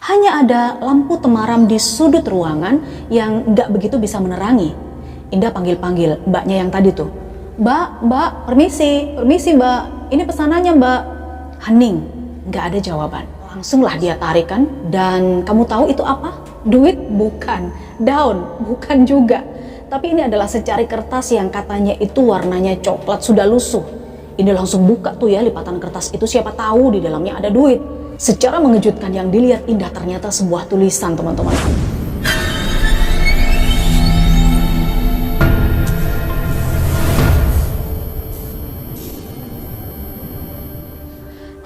Hanya ada lampu temaram di sudut ruangan yang nggak begitu bisa menerangi. Indah panggil-panggil mbaknya yang tadi tuh. Mbak, permisi mbak, ini pesanannya mbak. Hening, nggak ada jawaban. Langsunglah dia tarik kan, dan kamu tahu itu apa? Duit? Bukan. Daun? Bukan juga. Tapi ini adalah secari kertas yang katanya itu warnanya coklat sudah lusuh. Ini langsung buka tuh ya lipatan kertas itu, siapa tahu di dalamnya ada duit. Secara mengejutkan yang dilihat Indah ternyata sebuah tulisan, teman-teman.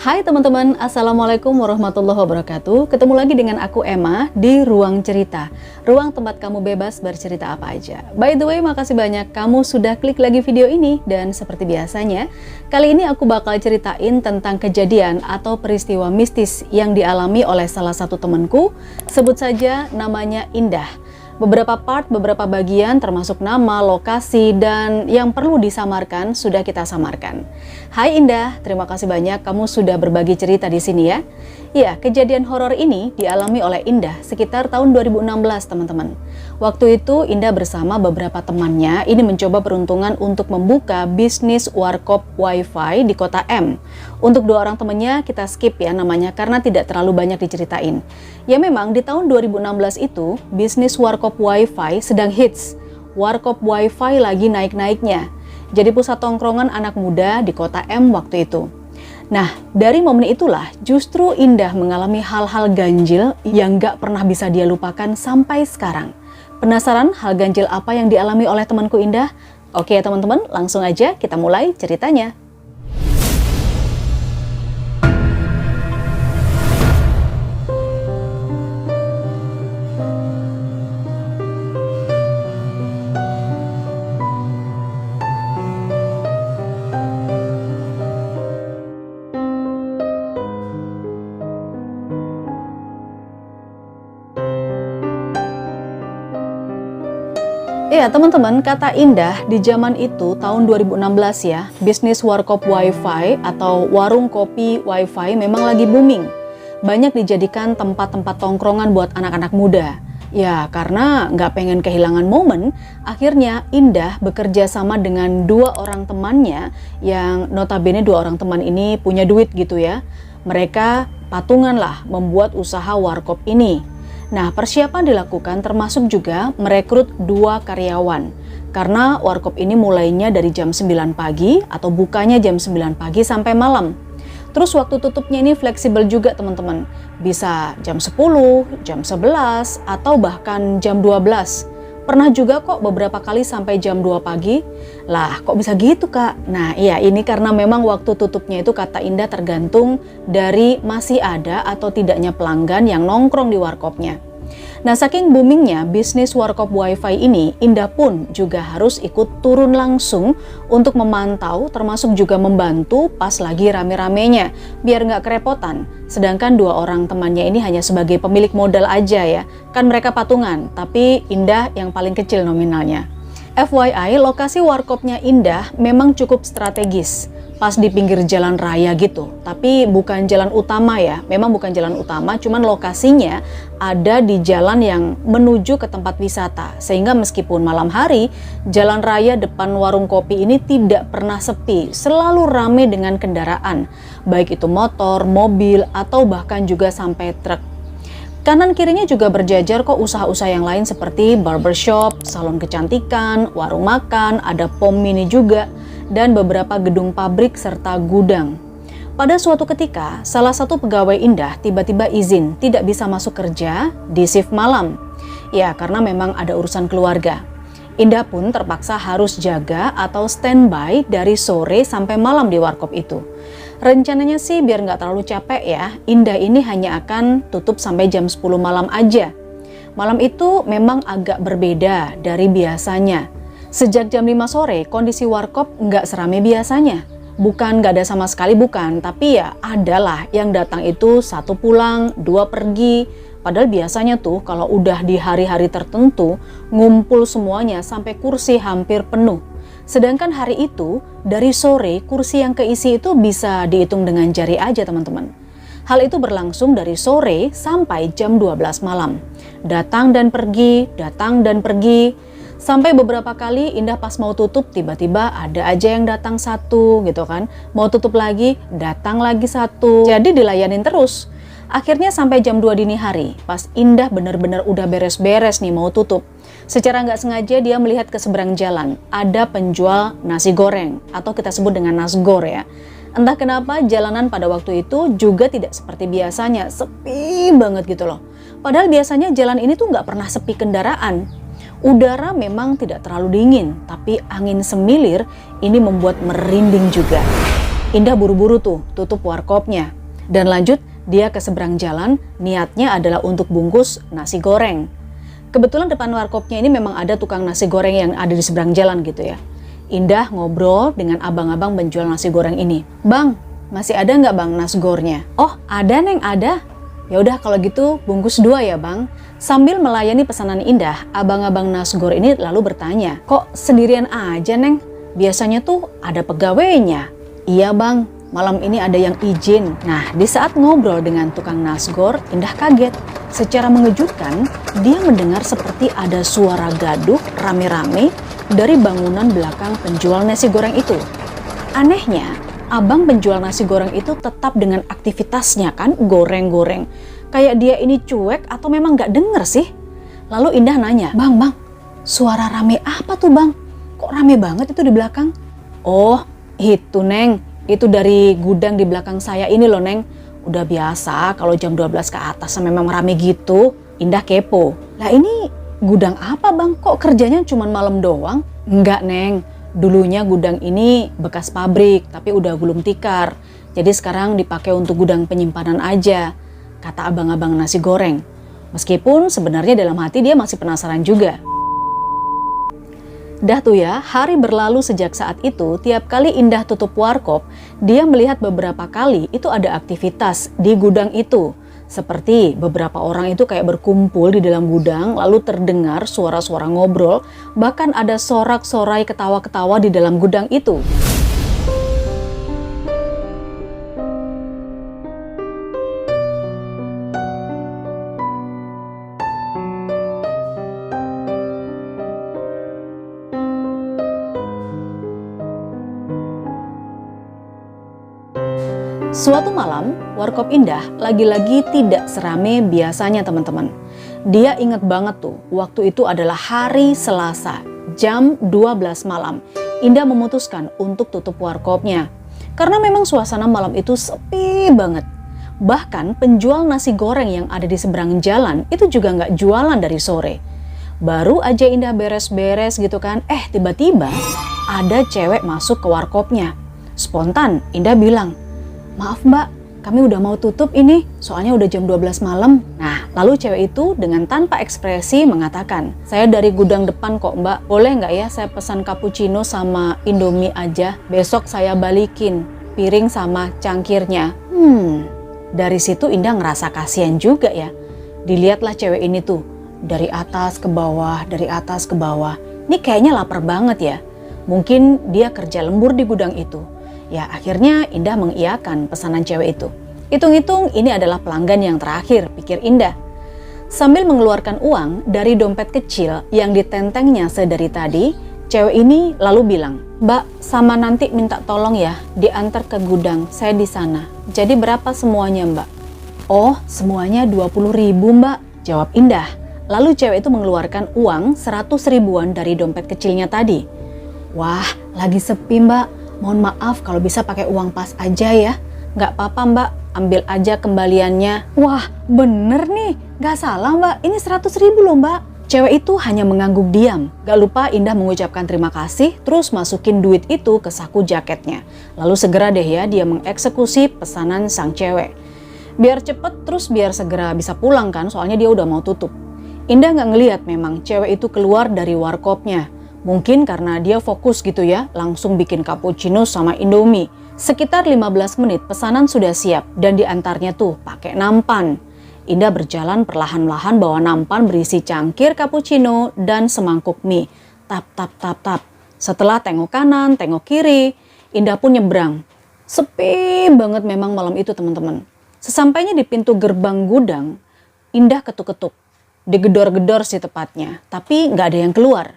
Hai teman-teman, Assalamualaikum warahmatullahi wabarakatuh. Ketemu lagi dengan aku Emma di Ruang Cerita, ruang tempat kamu bebas bercerita apa aja. By the way, makasih banyak kamu sudah klik lagi video ini. Dan seperti biasanya, kali ini aku bakal ceritain tentang kejadian atau peristiwa mistis yang dialami oleh salah satu temanku. Sebut saja namanya Indah. Beberapa part, beberapa bagian termasuk nama, lokasi, dan yang perlu disamarkan sudah kita samarkan. Hai Indah, terima kasih banyak kamu sudah berbagi cerita di sini ya. Ya, kejadian horor ini dialami oleh Indah sekitar tahun 2016 teman-teman. Waktu itu Indah bersama beberapa temannya ini mencoba peruntungan untuk membuka bisnis warkop wifi di kota M. Untuk dua orang temannya kita skip ya namanya karena tidak terlalu banyak diceritain. Ya memang di tahun 2016 itu bisnis warkop wifi sedang hits. Warkop wifi lagi naik-naiknya. Jadi pusat tongkrongan anak muda di kota M waktu itu. Nah, dari momen itulah justru Indah mengalami hal-hal ganjil yang gak pernah bisa dia lupakan sampai sekarang. Penasaran hal ganjil apa yang dialami oleh temanku Indah? Oke ya teman-teman, langsung aja kita mulai ceritanya. Ya teman-teman, kata Indah di zaman itu tahun 2016 ya, bisnis warkop wifi atau warung kopi wifi memang lagi booming. Banyak dijadikan tempat-tempat tongkrongan buat anak-anak muda. Ya karena nggak pengen kehilangan momen, akhirnya Indah bekerja sama dengan dua orang temannya yang notabene dua orang teman ini punya duit gitu ya. Mereka patungan lah membuat usaha warkop ini. Nah, persiapan dilakukan termasuk juga merekrut dua karyawan. Karena warkop ini mulainya dari jam 9 pagi atau bukanya jam 9 pagi sampai malam. Terus waktu tutupnya ini fleksibel juga teman-teman. Bisa jam 10, jam 11, atau bahkan jam 12. Pernah juga kok beberapa kali sampai jam 2 pagi. Lah, kok bisa gitu kak? Nah iya, ini karena memang waktu tutupnya itu kata Indah tergantung dari masih ada atau tidaknya pelanggan yang nongkrong di warkopnya. Nah saking boomingnya bisnis warkop wifi ini, Indah pun juga harus ikut turun langsung untuk memantau termasuk juga membantu pas lagi rame-ramenya biar nggak kerepotan. Sedangkan dua orang temannya ini hanya sebagai pemilik modal aja ya, kan mereka patungan, tapi Indah yang paling kecil nominalnya. FYI, lokasi warkopnya Indah memang cukup strategis. Pas di pinggir jalan raya gitu, tapi bukan jalan utama ya, memang bukan jalan utama, cuman lokasinya ada di jalan yang menuju ke tempat wisata, sehingga meskipun malam hari, jalan raya depan warung kopi ini tidak pernah sepi, selalu ramai dengan kendaraan, baik itu motor, mobil, atau bahkan juga sampai truk. Kanan kirinya juga berjajar kok usaha-usaha yang lain seperti barbershop, salon kecantikan, warung makan, ada pom mini juga, dan beberapa gedung pabrik serta gudang. Pada suatu ketika, salah satu pegawai Indah tiba-tiba izin tidak bisa masuk kerja di shift malam. Ya, karena memang ada urusan keluarga. Indah pun terpaksa harus jaga atau standby dari sore sampai malam di warkop itu. Rencananya sih biar nggak terlalu capek ya, Indah ini hanya akan tutup sampai jam 10 malam aja. Malam itu memang agak berbeda dari biasanya. Sejak jam 5 sore, kondisi warkop nggak seramai biasanya. Bukan nggak ada sama sekali bukan, tapi ya adalah yang datang itu satu pulang, dua pergi. Padahal biasanya tuh kalau udah di hari-hari tertentu, ngumpul semuanya sampai kursi hampir penuh. Sedangkan hari itu, dari sore kursi yang keisi itu bisa dihitung dengan jari aja teman-teman. Hal itu berlangsung dari sore sampai jam 12 malam. Datang dan pergi, sampai beberapa kali Indah pas mau tutup tiba-tiba ada aja yang datang satu gitu kan. Mau tutup lagi, datang lagi satu. Jadi dilayanin terus. Akhirnya sampai jam 2 dini hari, pas Indah bener-bener udah beres-beres nih mau tutup. Secara nggak sengaja dia melihat ke seberang jalan, ada penjual nasi goreng atau kita sebut dengan nasgor ya. Entah kenapa jalanan pada waktu itu juga tidak seperti biasanya, sepi banget gitu loh. Padahal biasanya jalan ini tuh nggak pernah sepi kendaraan. Udara memang tidak terlalu dingin, tapi angin semilir ini membuat merinding juga. Indah buru-buru tuh tutup warkopnya. Dan lanjut dia ke seberang jalan, niatnya adalah untuk bungkus nasi goreng. Kebetulan depan warkopnya ini memang ada tukang nasi goreng yang ada di seberang jalan gitu ya. Indah ngobrol dengan abang-abang penjual nasi goreng ini. Bang, masih ada nggak bang nasgornya? Oh ada neng, ada. Ya udah kalau gitu bungkus 2 ya bang. Sambil melayani pesanan Indah, abang-abang nasgor ini lalu bertanya, kok sendirian aja neng? Biasanya tuh ada pegawainya. Iya bang, malam ini ada yang izin. Nah di saat ngobrol dengan tukang nasgor, Indah kaget. Secara mengejutkan, dia mendengar seperti ada suara gaduh rame-rame dari bangunan belakang penjual nasi goreng itu. Anehnya, abang penjual nasi goreng itu tetap dengan aktivitasnya kan, goreng-goreng. Kayak dia ini cuek atau memang gak denger sih? Lalu Indah nanya, bang, suara rame apa tuh bang? Kok rame banget itu di belakang? Oh, itu neng, itu dari gudang di belakang saya ini loh neng. Udah biasa kalau jam 12 ke atas memang rame gitu. Indah kepo. Lah ini gudang apa bang? Kok kerjanya cuma malam doang? Enggak neng, dulunya gudang ini bekas pabrik tapi udah gulung tikar. Jadi sekarang dipakai untuk gudang penyimpanan aja, kata abang-abang nasi goreng. Meskipun sebenarnya dalam hati dia masih penasaran juga. Dah tuh ya, hari berlalu sejak saat itu, tiap kali Indah tutup warkop, dia melihat beberapa kali itu ada aktivitas di gudang itu. Seperti beberapa orang itu kayak berkumpul di dalam gudang, lalu terdengar suara-suara ngobrol, bahkan ada sorak-sorai ketawa-ketawa di dalam gudang itu. Suatu malam, warkop Indah lagi-lagi tidak serame biasanya teman-teman. Dia inget banget tuh, waktu itu adalah hari Selasa, jam 12 malam. Indah memutuskan untuk tutup warkopnya. Karena memang suasana malam itu sepi banget. Bahkan penjual nasi goreng yang ada di seberang jalan itu juga nggak jualan dari sore. Baru aja Indah beres-beres gitu kan, tiba-tiba ada cewek masuk ke warkopnya. Spontan Indah bilang, maaf mbak, kami udah mau tutup ini, soalnya udah jam 12 malam. Nah, lalu cewek itu dengan tanpa ekspresi mengatakan, saya dari gudang depan kok mbak, boleh nggak ya saya pesan cappuccino sama Indomie aja, besok saya balikin piring sama cangkirnya. Dari situ Indah ngerasa kasihan juga ya. Dilihatlah cewek ini tuh, dari atas ke bawah, dari atas ke bawah. Ini kayaknya lapar banget ya. Mungkin dia kerja lembur di gudang itu. Ya akhirnya Indah mengiyakan pesanan cewek itu. Hitung-hitung ini adalah pelanggan yang terakhir, pikir Indah. Sambil mengeluarkan uang dari dompet kecil yang ditentengnya sedari tadi, cewek ini lalu bilang, mbak sama nanti minta tolong ya diantar ke gudang, saya di sana. Jadi berapa semuanya mbak? Oh semuanya 20.000 mbak, jawab Indah. Lalu cewek itu mengeluarkan uang 100 ribuan dari dompet kecilnya tadi. Wah lagi sepi mbak. Mohon maaf kalau bisa pakai uang pas aja ya. Nggak apa-apa mbak, ambil aja kembaliannya. Wah bener nih, nggak salah mbak, ini 100 ribu loh mbak. Cewek itu hanya mengangguk diam. Gak lupa Indah mengucapkan terima kasih, terus masukin duit itu ke saku jaketnya. Lalu segera deh ya dia mengeksekusi pesanan sang cewek. Biar cepet terus biar segera bisa pulang kan, soalnya dia udah mau tutup. Indah nggak ngelihat memang cewek itu keluar dari warkopnya. Mungkin karena dia fokus gitu ya, langsung bikin cappuccino sama Indomie. Sekitar 15 menit pesanan sudah siap dan diantarnya tuh pakai nampan. Indah berjalan perlahan-lahan bawa nampan berisi cangkir cappuccino dan semangkuk mie. Tap, tap, tap, tap. Setelah tengok kanan, tengok kiri, Indah pun nyebrang. Sepi banget memang malam itu teman-teman. Sesampainya di pintu gerbang gudang, Indah ketuk-ketuk. Digedor-gedor sih tepatnya, tapi nggak ada yang keluar.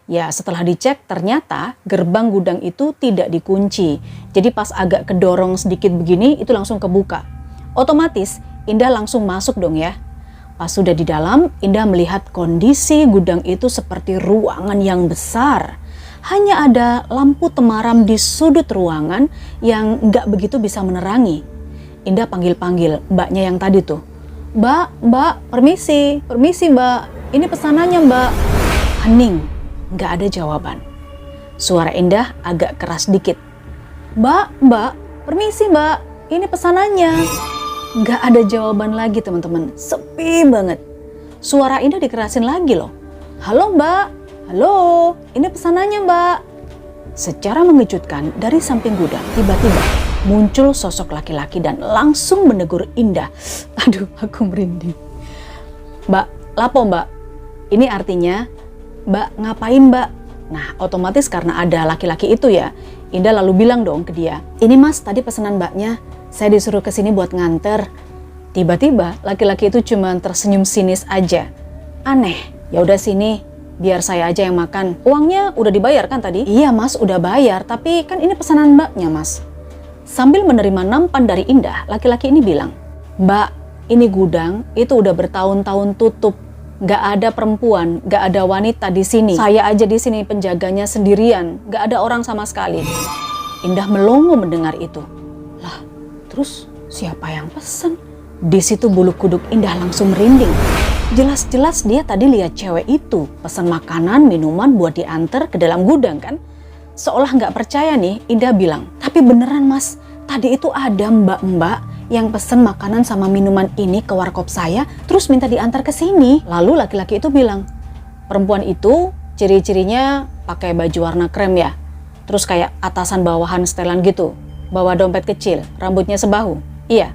Ya setelah dicek ternyata gerbang gudang itu tidak dikunci. Jadi pas agak kedorong sedikit begini itu langsung kebuka. Otomatis Indah langsung masuk dong ya. Pas sudah di dalam, Indah melihat kondisi gudang itu seperti ruangan yang besar. Hanya ada lampu temaram di sudut ruangan yang nggak begitu bisa menerangi. Indah panggil-panggil mbaknya yang tadi tuh. Mbak, permisi mbak, ini pesanannya mbak. Hening, nggak ada jawaban. Suara Indah agak keras dikit. Mbak, permisi mbak, ini pesanannya. Nggak ada jawaban lagi teman-teman, sepi banget. Suara Indah dikerasin lagi loh. Halo mbak, halo, ini pesanannya mbak. Secara mengejutkan dari samping gudang tiba-tiba muncul sosok laki-laki dan langsung menegur Indah. Aduh, aku merinding. Mbak, lapo mbak? Ini artinya, mbak ngapain mbak? Nah, otomatis karena ada laki-laki itu ya, Indah lalu bilang dong ke dia, ini mas tadi pesanan mbaknya, saya disuruh kesini buat nganter. Tiba-tiba laki-laki itu cuma tersenyum sinis aja. Aneh, ya udah sini, biar saya aja yang makan. Uangnya udah dibayar kan tadi? Iya mas, udah bayar, tapi kan ini pesanan mbaknya mas. Sambil menerima nampan dari Indah, laki-laki ini bilang, Mbak, ini gudang itu udah bertahun-tahun tutup. Gak ada perempuan, gak ada wanita di sini. Saya aja di sini penjaganya sendirian, gak ada orang sama sekali. Indah melongo mendengar itu. Lah, terus siapa yang pesen? Di situ bulu kuduk Indah langsung merinding. Jelas-jelas dia tadi lihat cewek itu pesan makanan, minuman buat diantar ke dalam gudang kan? Seolah nggak percaya nih, Indah bilang, tapi beneran mas, tadi itu ada mbak-mbak yang pesen makanan sama minuman ini ke warkop saya, terus minta diantar ke sini. Lalu laki-laki itu bilang, perempuan itu ciri-cirinya pakai baju warna krem ya, terus kayak atasan bawahan setelan gitu, bawa dompet kecil, rambutnya sebahu. Iya,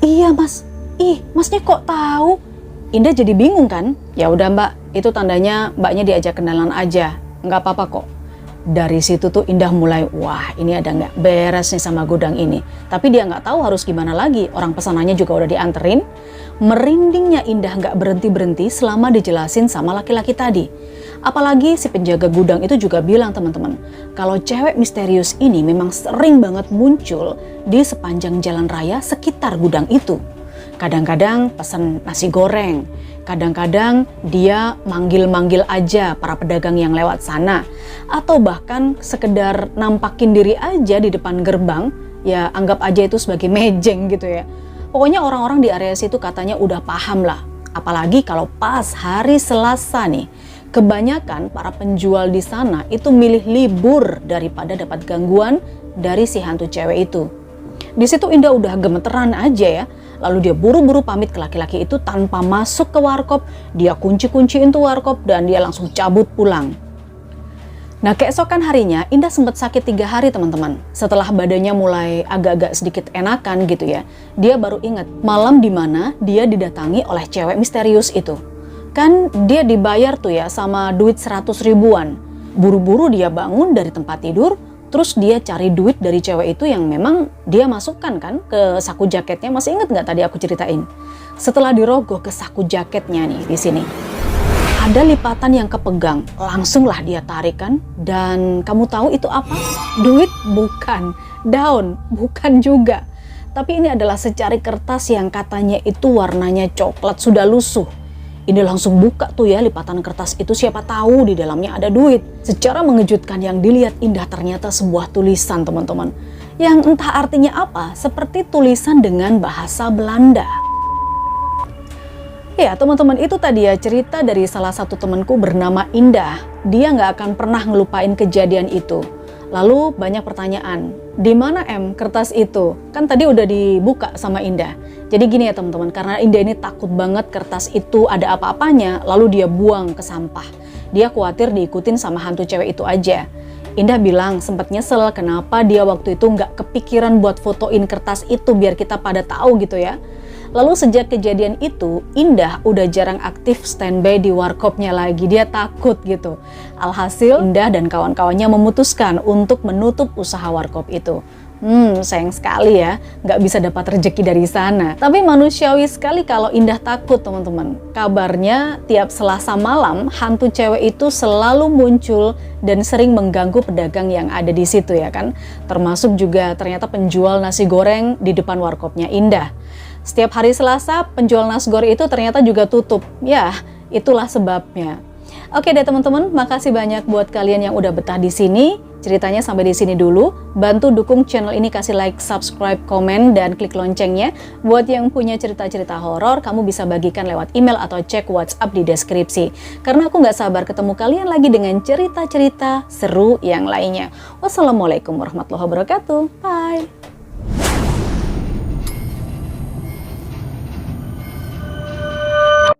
iya mas, masnya kok tahu? Indah jadi bingung kan? Ya udah mbak, itu tandanya mbaknya diajak kenalan aja, nggak apa-apa kok. Dari situ tuh Indah mulai, wah ini ada nggak beres nih sama gudang ini. Tapi dia nggak tahu harus gimana lagi, orang pesanannya juga udah dianterin. Merindingnya Indah nggak berhenti-berhenti selama dijelasin sama laki-laki tadi. Apalagi si penjaga gudang itu juga bilang teman-teman, kalau cewek misterius ini memang sering banget muncul di sepanjang jalan raya sekitar gudang itu. Kadang-kadang pesan nasi goreng, kadang-kadang dia manggil-manggil aja para pedagang yang lewat sana, atau bahkan sekedar nampakin diri aja di depan gerbang, ya anggap aja itu sebagai mejeng gitu ya. Pokoknya orang-orang di area situ katanya udah paham lah, apalagi kalau pas hari Selasa nih, kebanyakan para penjual di sana itu milih libur daripada dapat gangguan dari si hantu cewek itu. Di situ Indah udah gemeteran aja ya. Lalu dia buru-buru pamit ke laki-laki itu tanpa masuk ke warkop. Dia kunci-kunciin tuh warkop dan dia langsung cabut pulang. Nah keesokan harinya Indah sempat sakit 3 hari teman-teman. Setelah badannya mulai agak-agak sedikit enakan gitu ya. Dia baru ingat malam dimana dia didatangi oleh cewek misterius itu. Kan dia dibayar tuh ya sama duit 100 ribuan. Buru-buru dia bangun dari tempat tidur. Terus dia cari duit dari cewek itu yang memang dia masukkan kan ke saku jaketnya. Masih inget nggak tadi aku ceritain? Setelah dirogoh ke saku jaketnya nih di sini, ada lipatan yang kepegang. Langsunglah dia tarik kan. Dan kamu tahu itu apa? Duit? Bukan. Daun? Bukan juga. Tapi ini adalah secari kertas yang katanya itu warnanya coklat sudah lusuh. Ini langsung buka tuh ya lipatan kertas itu, siapa tahu di dalamnya ada duit. Secara mengejutkan yang dilihat Indah ternyata sebuah tulisan teman-teman. Yang entah artinya apa, seperti tulisan dengan bahasa Belanda. Ya teman-teman, itu tadi ya cerita dari salah satu temanku bernama Indah. Dia nggak akan pernah ngelupain kejadian itu. Lalu banyak pertanyaan, di mana kertas itu? Kan tadi udah dibuka sama Indah. Jadi gini ya teman-teman, karena Indah ini takut banget kertas itu ada apa-apanya, lalu dia buang ke sampah. Dia khawatir diikutin sama hantu cewek itu aja. Indah bilang sempat nyesel kenapa dia waktu itu nggak kepikiran buat fotoin kertas itu biar kita pada tahu gitu ya. Lalu sejak kejadian itu, Indah udah jarang aktif standby di warkopnya lagi. Dia takut gitu. Alhasil, Indah dan kawan-kawannya memutuskan untuk menutup usaha warkop itu. Sayang sekali ya, nggak bisa dapat rezeki dari sana. Tapi manusiawi sekali kalau Indah takut, teman-teman. Kabarnya tiap Selasa malam, hantu cewek itu selalu muncul dan sering mengganggu pedagang yang ada di situ ya kan. Termasuk juga ternyata penjual nasi goreng di depan warkopnya Indah. Setiap hari Selasa, penjual nasi goreng itu ternyata juga tutup. Ya, itulah sebabnya. Oke deh teman-teman, makasih banyak buat kalian yang udah betah di sini. Ceritanya sampai di sini dulu. Bantu dukung channel ini, kasih like, subscribe, komen, dan klik loncengnya. Buat yang punya cerita-cerita horor, kamu bisa bagikan lewat email atau cek WhatsApp di deskripsi. Karena aku nggak sabar ketemu kalian lagi dengan cerita-cerita seru yang lainnya. Wassalamualaikum warahmatullahi wabarakatuh. Bye.